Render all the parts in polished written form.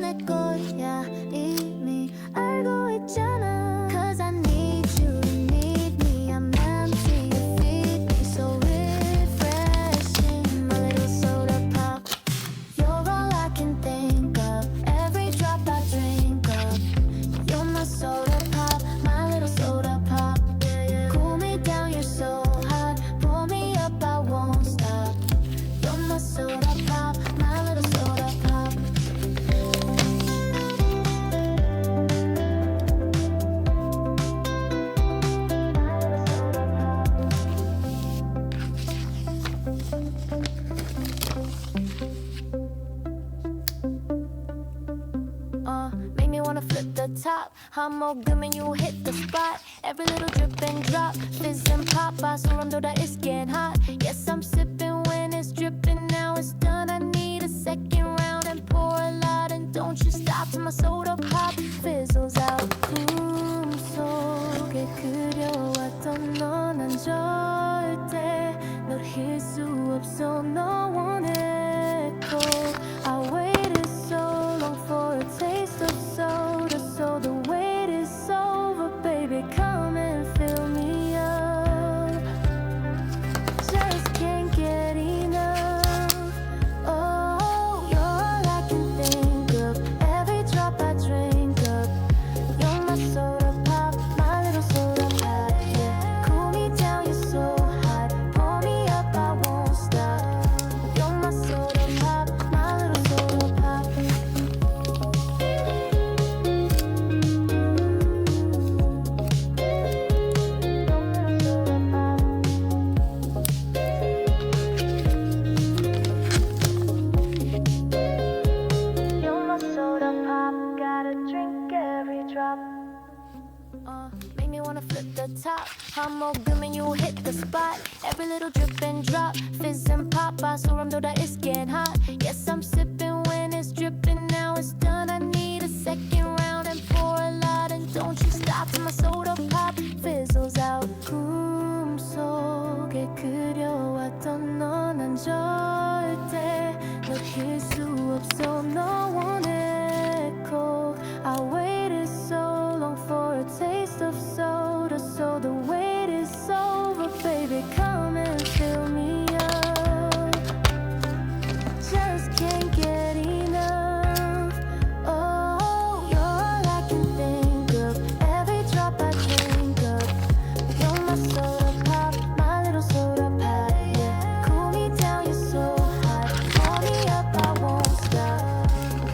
내 거야 이미 알고 있잖아. Cause I need you, you need me. I'm empty, you feed me so refreshing. My little soda pop, you're all I can think of. Every drop I drink of, you're my soda pop, my little soda pop. Cool me down, you're so hot. Pull me up, I won't stop. You're my soda pop, my little soda pop. Make me wanna flip the top. I'm all good when you hit the spot. Every little drip and drop, fizz and pop. 소름도 다 it's getting hot. Yes, I'm sipping when it's dripping. Now it's done. I need a second round and pour a lot. And don't you stop till my soda pop fizzles out. 꿈속에 그려왔던 넌 난 절대 널 잊을 수 없어. 너 원해 꼭. I waited so long for a taste of soda, so the wait is over, baby. Come and fill me up. Just can't get enough. Oh, you're all I can think of. Every drop I drink up. You're my soda pop, my little soda pop. Yeah, cool me down, you're so hot. Pour me up, I won't stop. You're my soda pop, my little soda pop. You're my soda pop, gotta drink every drop. Make me wanna flip the top. I'm all good when you hit the spot. Every little drip and drop, fizz and pop. 소름도 다 it's getting hot. Yes, I'm sipping when it's dripping. Now it's done. I need a second round and pour a lot. And don't you stop till my soda pop fizzles out. 꿈속에 그려왔던 넌 난 절대 널 잊을 수 없어. 너 원해 꼭. I waited so long for a taste of soda, so the wait is over, baby. Come and fill me up. Just can't get enough. Oh, you're all I can think of. Every drop I drink up. You're my soda pop, my little soda pop. Yeah, cool me down, you're so hot. Pour me up, I won't stop.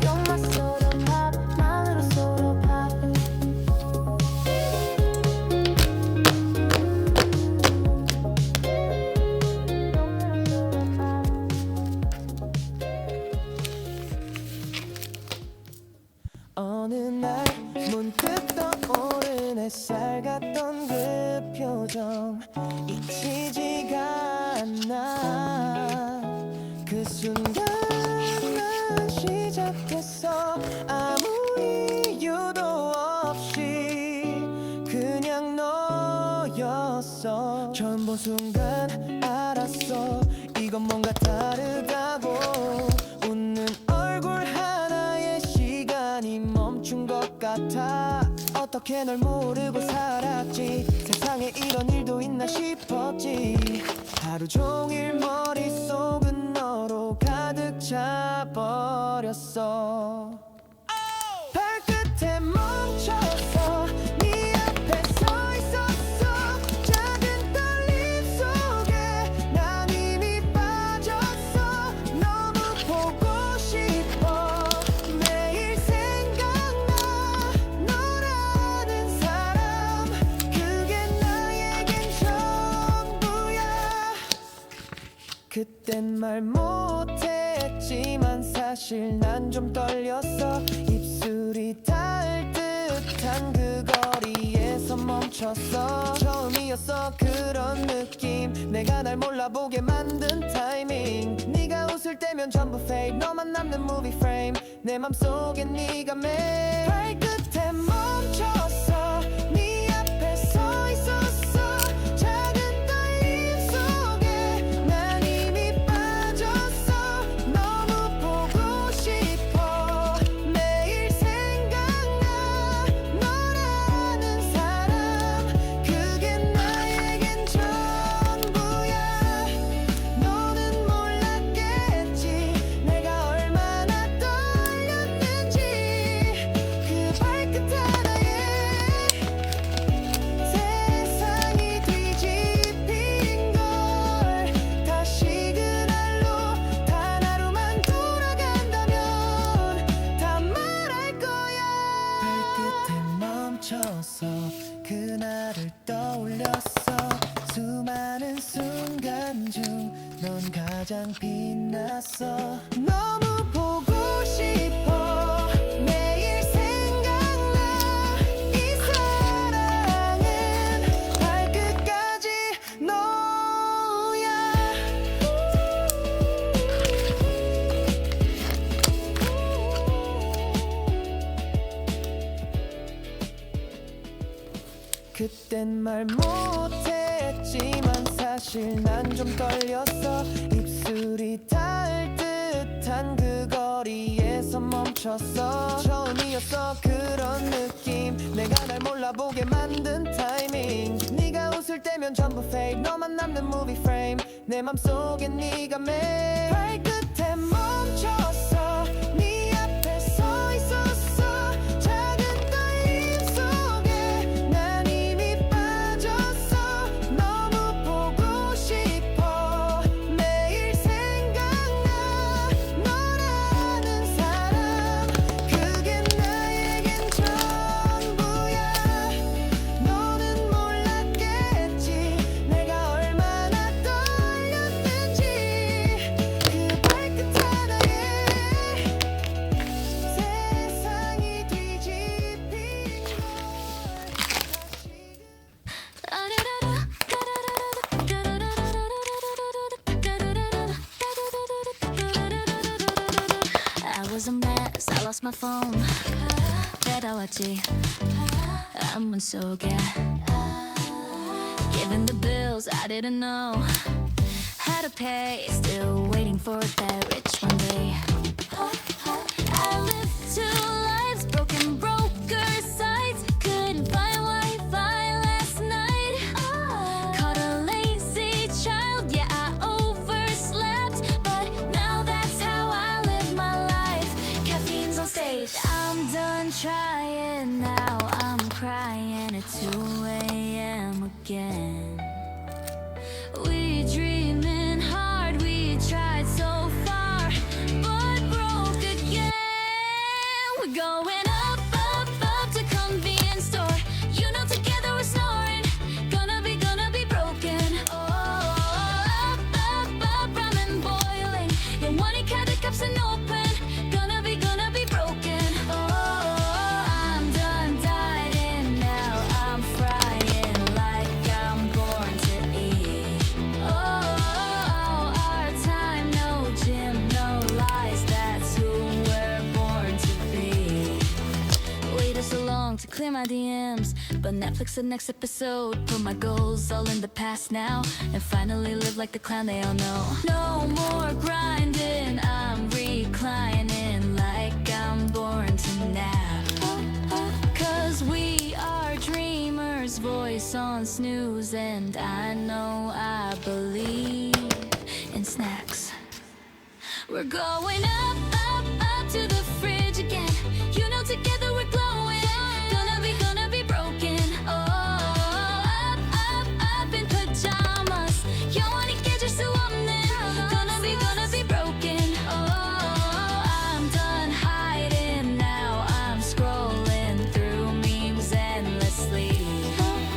You're my soda pop, my little soda pop. 어느 날 문득 떠오른 햇살 같던 그 표정 잊히지가 않아. 그 순간 난 시작했어. 아무 이유도 없이 그냥 너였어. 처음 본 순간 알았어. 이건 뭔가 다르다고. 웃는 얼굴 하나에 시간이 멈춘 것 같아. 어떻게 널 모르고 살았지. 세상에 이런 일도 있나 싶었지. 하루 종일 머릿속은 너로 가득 차버렸어. 발끝에 멈춰서 네 앞에 서 있었어. 작은 떨림 속에 난 이미 빠졌어. 너무 보고 싶어. 매일 생각나. 너라는 사람 그게 나에겐 전부야. 그땐 말 못했지만 사실 난 좀 떨렸어. 입술이 닿을 듯한 그 거리에서 멈췄어. 처음이었어 그런 느낌. 내가 날 몰라보게 만든 타이밍. 네가 웃을 때면 전부 fake. 너만 남는 movie frame. 내 맘속에 네가 매일 발끝에 멈췄어. 네 앞에 서 있었어. 작은 떨림 속에 난 이미 빠졌어. 너무 보고 싶어. 매일 그땐 말 못했지만 사실 난 좀 떨렸어. 입술이 닿을 듯한 그 거리에서 멈췄어. 처음이었어 그런 느낌. 내가 날 몰라보게 만든 타이밍. 네가 웃을 때면 전부 fake. 너만 남는 movie frame. 내 맘속에 네가 매일 발끝에 멈췄어. 네 앞에 서 있었어. 작은 떨림 속에 난 이미 빠졌어. 너무 보고 싶어. 매일 생각나. 너라는 사람 그게 나에겐 전부야. 너는 몰랐겠지 내가 얼마나 떨렸는지. 그 발끝 하나에 세상이 뒤집힌 I was a mess, I lost my phone. 배달왔지 아문 속에. Given the bills I didn't know how to pay. Still waiting for that rich one day. I lived two lives, broken broker sites. Couldn't find Wi-Fi last night. Caught a lazy child, yeah I overslept. But now that's how I live my life. Caffeine's on stage, I'm done trying now. I'm crying at 2 a.m. again. We dreaming hard, we tried so far, but broke again. We're going up, up, up to convenience store. You know together we're snoring. Gonna be broken. Oh, up, up, up, ramen boiling. Yeah, wanna cut the cups and open. Gonna be broken. Oh, I'm done dieting now. I'm frying like I'm born to eat. Oh, our time, no gym, no lies. That's who we're born to be. Waited so long to clear my DMs, but Netflix the next episode. Put my goals all in the past now, and finally live like the clown they all know. No more grinding, I'm reclining like I'm born to nap. Cause we are dreamers, voice on snooze, and I know I believe in snacks. We're going up, up, up to the fridge again. You know together we're glowing. Gonna be broken. Oh, up, up, up in pajamas. 영원히 깨질 수 없는. Gonna be broken. Oh, I'm done hiding now. I'm scrolling through memes endlessly.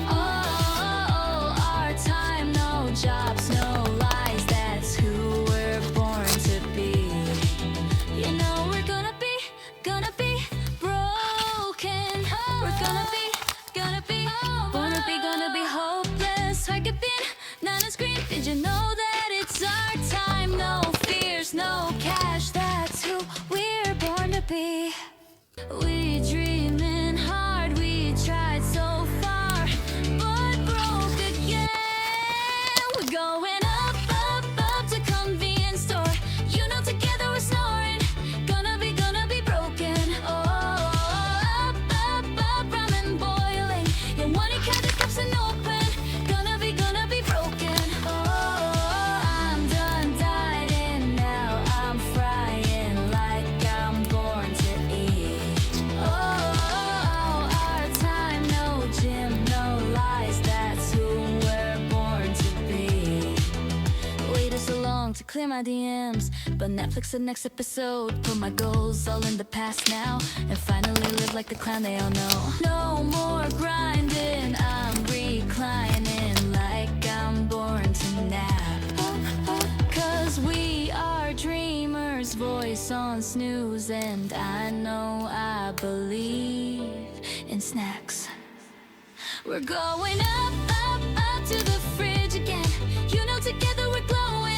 Oh, our time, no jobs, no lies. That's who we're born to be. You know we're gonna be broken. We're gonna be hopeless. 활기빈 나는 screen. Did you know that it's our time? No fears, no cash. That's who we're born to be. We dreaming hard, we tried so far, but broke again. We're going up, up, up to convenience store. You know together we're snoring. Gonna be broken. Oh, up, up, up, ramen boiling. Yeah, wanna cut the cups and open. Gonna be broken. Oh, I'm done dieting now. I'm frying like I'm born to eat. Oh, our time, no gym, no lies. That's who we're born to be. Waited so long to clear my DMs, but Netflix the next episode. Put my goals all in the past now, and finally live like the clown they all know. No more grinding, I'm reclining like I'm born to nap. Cause we are dreamers, voice on snooze, and I know I believe in snacks. We're going up, up, up to the fridge again. You know together we're glowing.